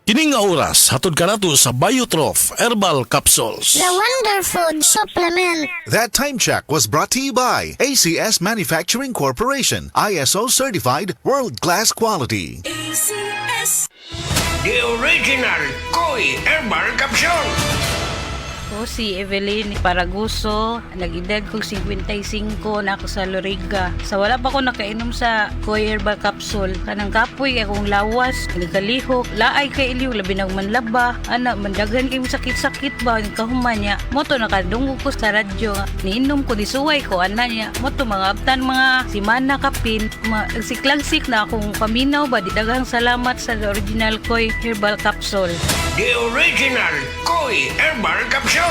Kining nga oras, hatod ka nato sa Biotrof Herbal Capsules. The Wonder Food Supplement. That time check was brought to you by ACS Manufacturing Corporation, ISO certified world-class quality. ACS. The original Koi Herbal Capsule. Ako si Evelyn Paraguso, nag-edad kong 55 na ako sa Loriga. Sa wala pa ako nakainom sa Koi Herbal Capsule, kanang kapoy akong lawas, nagkalihok, laay kay iliw, labi ng manlaba, mandagan kayo sakit-sakit ba, kahuman niya. Moto nakadungog ko sa radyo, niinom ko, nisuway ko, niya. Moto mga abtan, mga simana kapin, nagsiklagsik na akong paminaw ba, didagang salamat sa original Koi Herbal Capsule. The original Koi Herbal Capsule.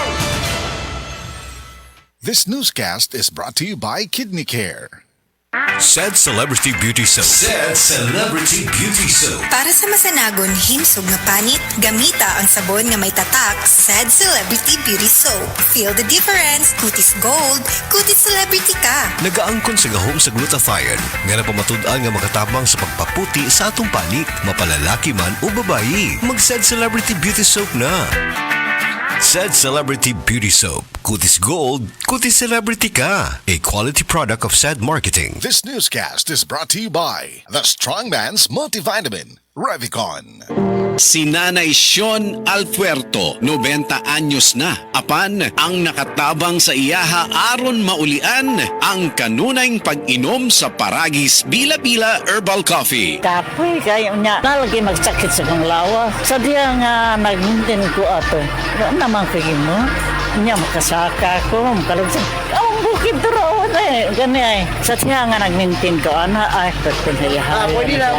This newscast is brought to you by Kidney Care. Said Celebrity Beauty Soap. Said Celebrity Beauty Soap. Para sa masanagon himsog nga panit, gamita ang sabon nga may tatak, Said Celebrity Beauty Soap. Feel the difference, kutis gold, kutis celebrity ka. Nagaangkon sa gahom sa glutathione nga napamatud-an nga makatabang sa pagpaputi sa atong panit, mapalalaki man o babayi. Mag-Said Celebrity Beauty Soap na. Said Celebrity Beauty Soap. Kutis Gold, Kutis Celebrity ka. A quality product of Said Marketing. This newscast is brought to you by the Strongman's Multivitamin, Revicon. Si Nanay Sean Alpuerto, 90 anyos na. Apan, ang nakatabang sa iyaha aron maulian ang kanunayng pag-inom sa Paragis Bila-Bila Herbal Coffee. Kapoy kayo niya. Nalagi magsakit sa kong lawa. Sa diya nga nag-maintain ko ato. Ano naman kayo mo? Niya makasaka ko, makalagsan. Ang bukid doon eh. Gani ay. Sa diya nga nag-maintain ko, ay, pwede na yahay. Pwede na,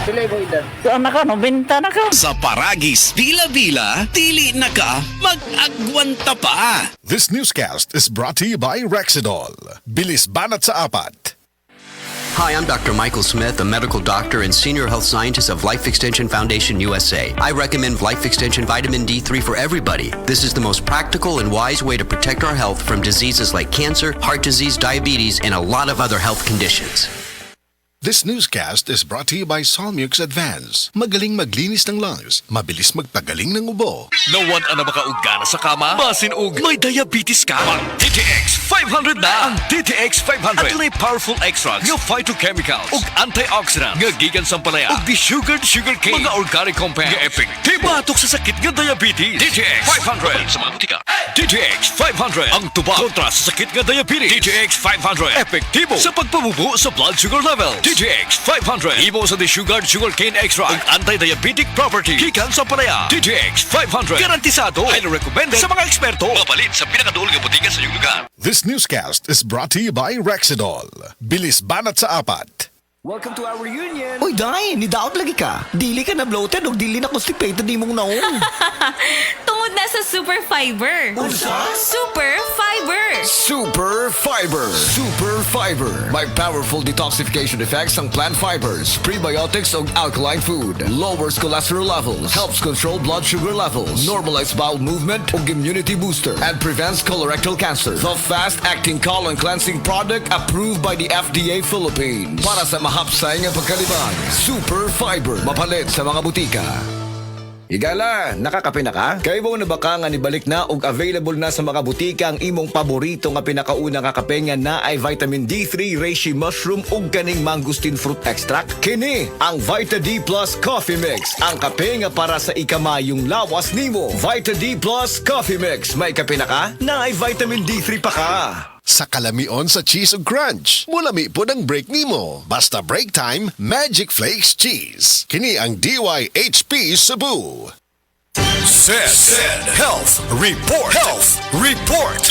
pilay mo idan. Doon ako, nobenta na ko. Sa Paragis Bila-Bila, dili na ka mag-agwanta pa. This newscast is brought to you by Rexidol. Bilis banat sa apat. Hi, I'm Dr. Michael Smith, a medical doctor and senior health scientist of Life Extension Foundation USA. I recommend Life Extension Vitamin D3 for everybody. This is the most practical and wise way to protect our health from diseases like cancer, heart disease, diabetes, and a lot of other health conditions. This newscast is brought to you by Solmux Advance. Magaling maglinis ng lungs, mabilis magpagaling ng ubo. Nawad na makaugana sa kama? Basin og may diabetes ka? Ang DTX 500 na! Ang DTX 500 at may powerful extracts nga phytochemicals ug antioxidants nga gikan sa palaya ug desugared sugarcane mga organic compounds nga epektibo batok sa sakit nga diabetes. DTX 500 sa mga butika. DTX 500 ang tuba kontra sa sakit nga diabetes. DTX 500 epektibo sa pagpabubo sa blood sugar level. DTX 500 imo sa desugared sugarcane extract ug anti-diabetic property gikan sa palaya. DTX 500 garantisado, highly recommended sa mga eksperto. Mapalit sa pinakaduol nga butika sa iyong lugar. This newscast is brought to you by Rexidol. Bilis banat sa apat. Welcome to our reunion. Uy, Day, nidaot lagi ka. Dili ka na bloated o dili na constipated ni mong naong. Tungod na sa Super Fiber. Super Fiber. Super Fiber. Super Fiber. May powerful detoxification effects ang plant fibers, prebiotics o alkaline food. Lowers cholesterol levels. Helps control blood sugar levels. Normalize bowel movement o immunity booster. And prevents colorectal cancer. The fast-acting colon cleansing product approved by the FDA Philippines. Para sa mahapsay nga pagkalibang. Super Fiber. Mapalit sa mga butika. Higala, nakakape na ka? Kaya mo na baka nga nibalik na ug available na sa mga butika ang imong paborito nga pinakauna nga kape nga na ay vitamin D3, reishi mushroom ug kaning mangosteen fruit extract? Kini ang Vita D Plus Coffee Mix. Ang kape nga para sa ikamayong lawas nimo. Vita D Plus Coffee Mix. May kape na ka? Na ay vitamin D3 pa ka. Sa kalamion sa cheese ug crunch, mulami po ng break nimo. Basta break time, Magic Flakes Cheese. Kini ang DYHP Cebu. Said Health Report. Health Report.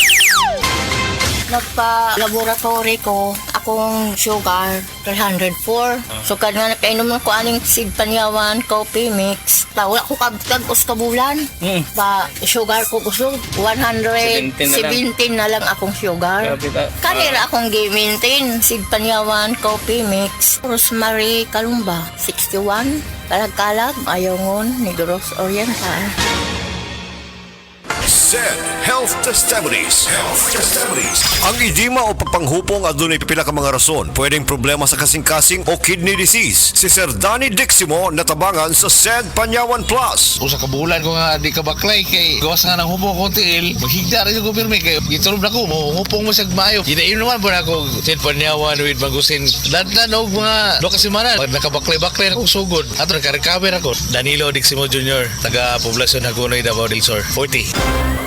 Nagpa-laboratory ko, akong sugar, 304. So, kada nakainom ko aning Sig Panyawan coffee mix. Wala ko kabutag bulan. Ba, sugar ko kusog, 117 na lang akong sugar. Kanira akong gi-maintain, Sig Panyawan coffee mix. Rosemary Kalumba, 61. Kalag-kalag, ayongon, Negros Oriental. SED Health Testimonies. Ang edema o pagpanghupong adunay pipila ka mga rason. Pwedeng problema sa kasing-kasing o kidney disease. Si Sir Danny Diximo natabangan sa SED Panyawan Plus. Usa ka bulan ko nga di ka baklay kay gawas nga ng hupong ko tiil. Maghigda rin yung gobyerno kay gitulob na ko mo hupong mo sa mayo. Ginain naman po na ako SED Panyawan with Magusin. Dadlan og mga 2 semana nakabaklay-baklay akong sugod. Ato naka-recover ako. Danilo Diximo Jr. taga Poblasyon Hagonoy, Davao del Sur. 40.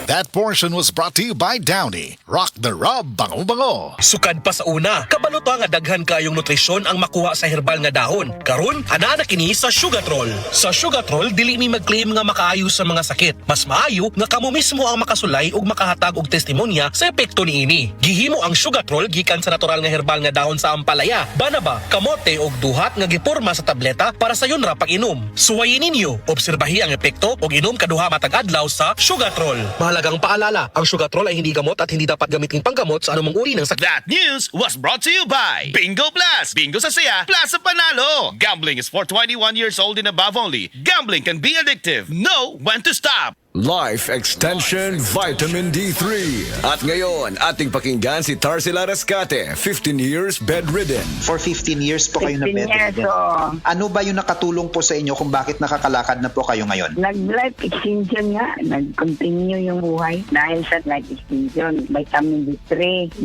That portion was brought to you by Downy. Rock the Rub, bango-bango. Sukad pa sa una, kabaluto nga daghan kayong nutrisyon ang makuha sa herbal nga dahon. Karon, ana na kini sa Sugatrol. Sa Sugatrol, dili mi mag-claim nga makaayo sa mga sakit. Mas maayo nga kamo mismo ang makasulay ug makahatag og testimonya sa epekto niini. Gihimo ang Sugatrol gikan sa natural nga herbal nga dahon sa ampalaya, banaba, kamote ug duhat nga giporma sa tableta para sa yun ra pag-inom. Suwayin ninyo, obserbahi ang epekto ug inom kaduha matag adlaw sa Sugatrol. Mahalagang paalala, ang Sugatrol ay hindi gamot at hindi dapat gamitin panggamot sa anumang uri ng sakit. That news was brought to you by Bingo Plus. Bingo sa saya, plus sa panalo. Gambling is for 21 years old and above only. Gambling can be addictive. Know when to stop. Life Extension Vitamin D3. At ngayon, ating pakinggan si Tarsila Rescate, 15 years bedridden. For 15 years po kayo na 15 years, bedridden. oo. Ano ba yung nakatulong po sa inyo kung bakit nakakalakad na po kayo ngayon? Nag-life extension nga. Nag-continue yung buhay dahil sa life extension. Vitamin D3,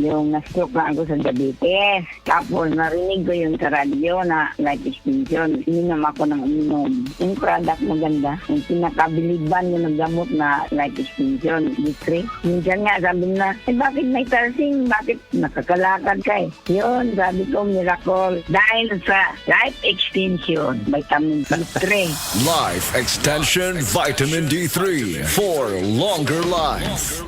yung na-stroke na ako sa diabetes. Tapos narinig ko yung sa radyo na life extension. Ininom ako ng uminom. Yung product maganda. Yung pinakabiliban yung nagdamot na life extension, D3. Minsan nga sabi na, bakit may tarsing? Bakit nakakalakad ka eh? Yun, sabi ko, miracle. Dahil sa life extension, vitamin D3. Life Extension Vitamin D3 for longer life.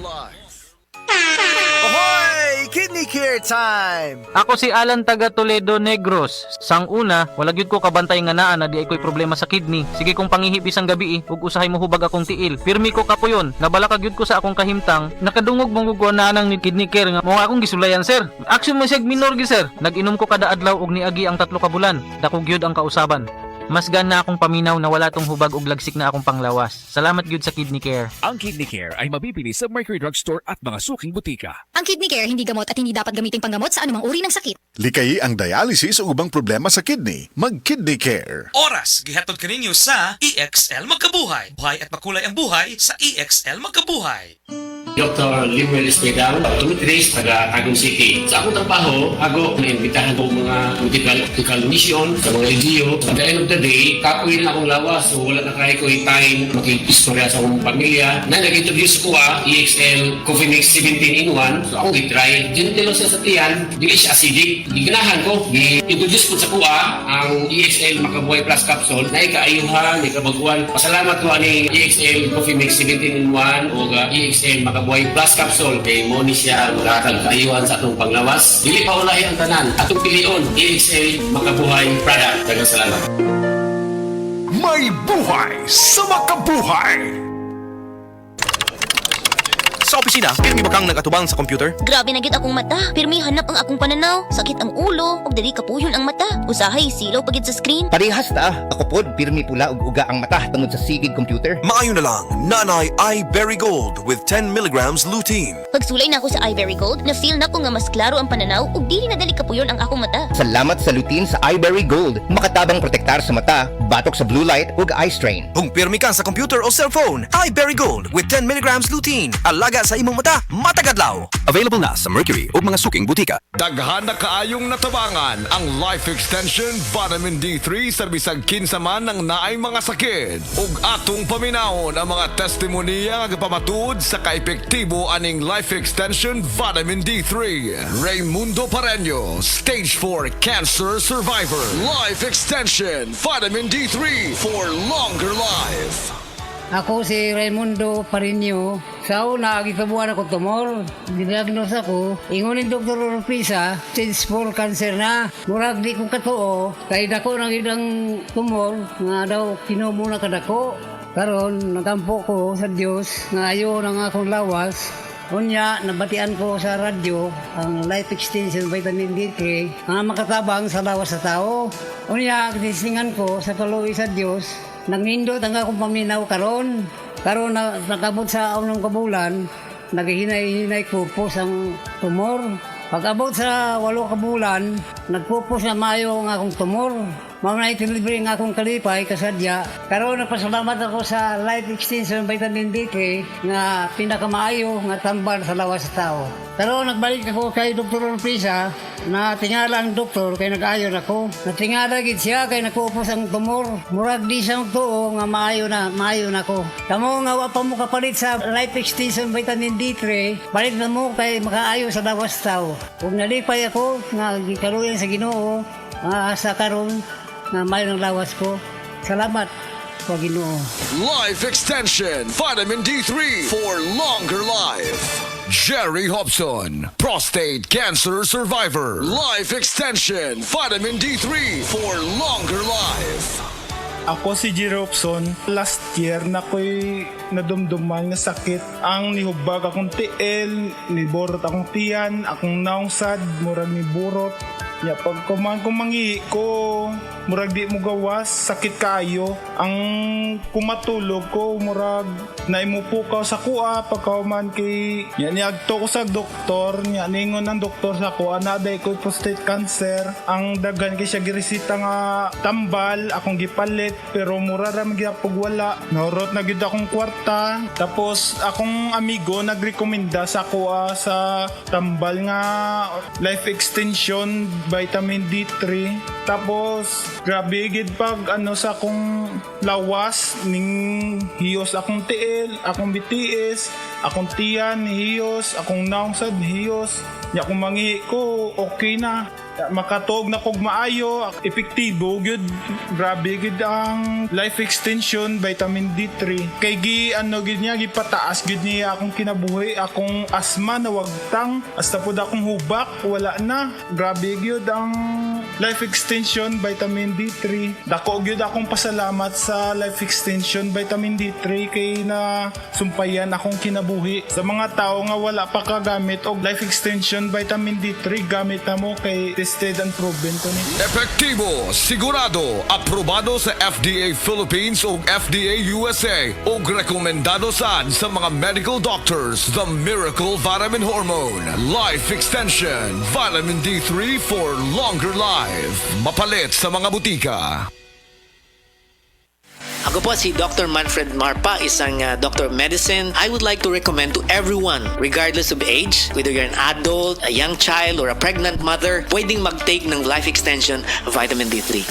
Ahoy! Kidney Care time! Ako si Alan taga Toledo Negros. Sang una, wala gyud ko kabantay nga naa na di ay ko'y problema sa kidney. Sige kong pangihip isang gabi ug usahay mo hubag akong tiil. Pirmi ko kapuyon, nabala gyud ko sa akong kahimtang. Nakadungog mong gugwa nang ni Kidney Care nga mo akong gisulayan sir. Action mo sig minor gi sir. Nag-inom ko kada adlaw og niagi ang 3 ka bulan. Dako gyud ang kausaban. Mas gana akong paminaw na wala tong hubag og lagsik na akong panglawas. Salamat gyud sa Kidney Care. Ang Kidney Care ay mabibili sa Mercury Drugstore at mga suking butika. Ang Kidney Care hindi gamot at hindi dapat gamitin panggamot sa anumang uri ng sakit. Likayi ang dialysis o ubang problema sa kidney. Mag-Kidney Care. Oras, gihatod kaninyo sa EXL Magkabuhay. Buhay at makulay ang buhay sa EXL Magkabuhay. Dr. Limuel Espedal, optometrist, taga Tagum City. Sa akong trabaho, ako naimbitahan ko mga medical mission sa mga LGU. At the end of the day, kapoy na akong lawas, so wala na kaya ko yung time makikistorya sa akong pamilya. Na nag-introduce ko EXL Coffee Mix 17 in 1. So akong i-try. Gentle siya sa tiyan, hindi siya acidic. Giganahan ko, i-introduce ko sa kuha ang EXL Makabuhay Plus Capsule na ikaayuhan, ikabaguan. Pasalamat ko ani EXL Coffee Mix 17 in 1 o EXL Makabuhay Plus Capsule kay mo ni siya makakagayuhan sa atong panglawas. Dili pa ulahi ang tanan. Atong pilion, EXL Makabuhay product. Daghang salamat. May buhay sa makabuhay! Sa opisina, pirmi ba kang nag-atubang sa computer? Grabe na gid akong mata. Pirmi hanap ang akong pananaw. Sakit ang ulo, ug dili kapuyon ang mata. Usahay silaw pagid sa screen. Parehas ta. Ako pod pirmi pula ug uga ang mata tungod sa sigig computer. Maayo na lang, Nanay Iberry Gold with 10 milligrams lutein. Pagsulay na ako sa Iberry Gold, na-feel na ko nga mas klaro ang pananaw ug dili na dali kapuyon ang akong mata. Salamat sa lutein sa Iberry Gold. Makatabang protektar sa mata, batok sa blue light ug eye strain. Kung pirmi ka sa computer o cellphone, Iberry Gold with 10 milligrams lutein. Alaga sa imong mata, matagadlaw. Available na sa Mercury o mga suking butika. Daghan na kaayong natabangan ang Life Extension Vitamin D3 sa bisag kinsaman ng naay mga sakit. Ug atong paminawon ang mga testimonya nga pamatuod sa kaepektibo aning Life Extension Vitamin D3. Raymundo Pareño, Stage 4 Cancer Survivor. Life Extension Vitamin D3 for longer life. Ako si Raimundo Pareño. Sa una, gikabuhan ako tumor. Diagnose ako. Ingon ni Dr. Orpisa, stage 4 cancer na. Murag di ko katuo. Kaya dako na gidang tumor. Nga daw kinumo na kadako. Karon natampo ko sa Dios nga ayo nang akong lawas. Unya, nabatian ko sa radyo ang Life Extension Vitamin D3 nga makatabang sa lawas sa tao. Unya, tisingan ko sa kaluwi sa Dios. Nangindot ang akong paminaw karon. Karon na nakabot sa unang kabulan, naghihinay-hinay pupos ang tumor. Pag-abot sa 8 kabulan, nagpupos na maayo ang akong tumor. Mga itilibre ang akong kalipay, kasadya. Karon nagpasalamat ako sa Life Extension Vitamin D3 nga pinakamaayo nga tambal sa lawas sa tao. Karon nagbalik ako kay Dr. Orpisa na tingala ang doktor kay nag-ayon ako. Natingala gid siya kay nakupos ang tumor. Murag di siyang tuo nga maayo na ko. Kamo nga wa pa mo kapalit sa Life Extension Vitamin D3, palit na mo kay makaayo sa lawas sa tao. Kung nalipay ako nga gikaluyan sa Ginoo, sa karon na may ng lawas ko. Salamat sa Ginoo. Life Extension Vitamin D3 for longer life. Jerry Hobson, prostate cancer survivor. Life Extension Vitamin D3 for longer life. Ako si Jerry Hobson. Last year na ko'y nadumduman nga sakit. Ang nihubag akong tiil, niborot akong tiyan, akong naungsad, murag ni burot. Ya, pag kumangi ko, murag di mo gawas, sakit kayo. Ang kumatulog ko, murag naimupo ka sa kuha, pagkauman kay niagto ko sa doktor, ningon ng doktor sa kuha, naday ko prostate cancer. Ang daghan kay siya giresita nga tambal, akong gipalit, pero mura ra magyapog wala. Norot na gid akong kwarta. Tapos akong amigo nagrekomenda sa kuha sa tambal nga Life Extension Vitamin D3. Tapos grabe gid pag sa akong lawas ning hiyos akong tiil, akong bitiis, akong tiyan hiyos, akong naungsad hiyos. Nya kung mangi ko okay na. Makatuog na kog maayo, epektibo gyud. Grabe gyud ang Life Extension Vitamin D3. Kay gid niya gipataas gyud niya akong kinabuhi, akong asma na wagtang, hasta pud akong hubak wala na. Grabe gyud ang Life Extension Vitamin D3. Dako gyud akong pasalamat sa Life Extension Vitamin D3 kay na sumpayan akong kinabuhi. Sa mga tao nga wala pa kagamit og Life Extension Vitamin D3, gamit na mo kay tested and proven to ni. Epektibo, sigurado, aprobado sa FDA Philippines o FDA USA o rekomendado saan sa mga medical doctors. The Miracle Vitamin Hormone Life Extension Vitamin D3 for longer life. Mapalit sa mga butika. Ako po si Dr. Manfred Marpa, isang Dr. Medicine. I would like to recommend to everyone, regardless of age, whether you're an adult, a young child, or a pregnant mother, pwedeng mag-take ng Life Extension Vitamin D3.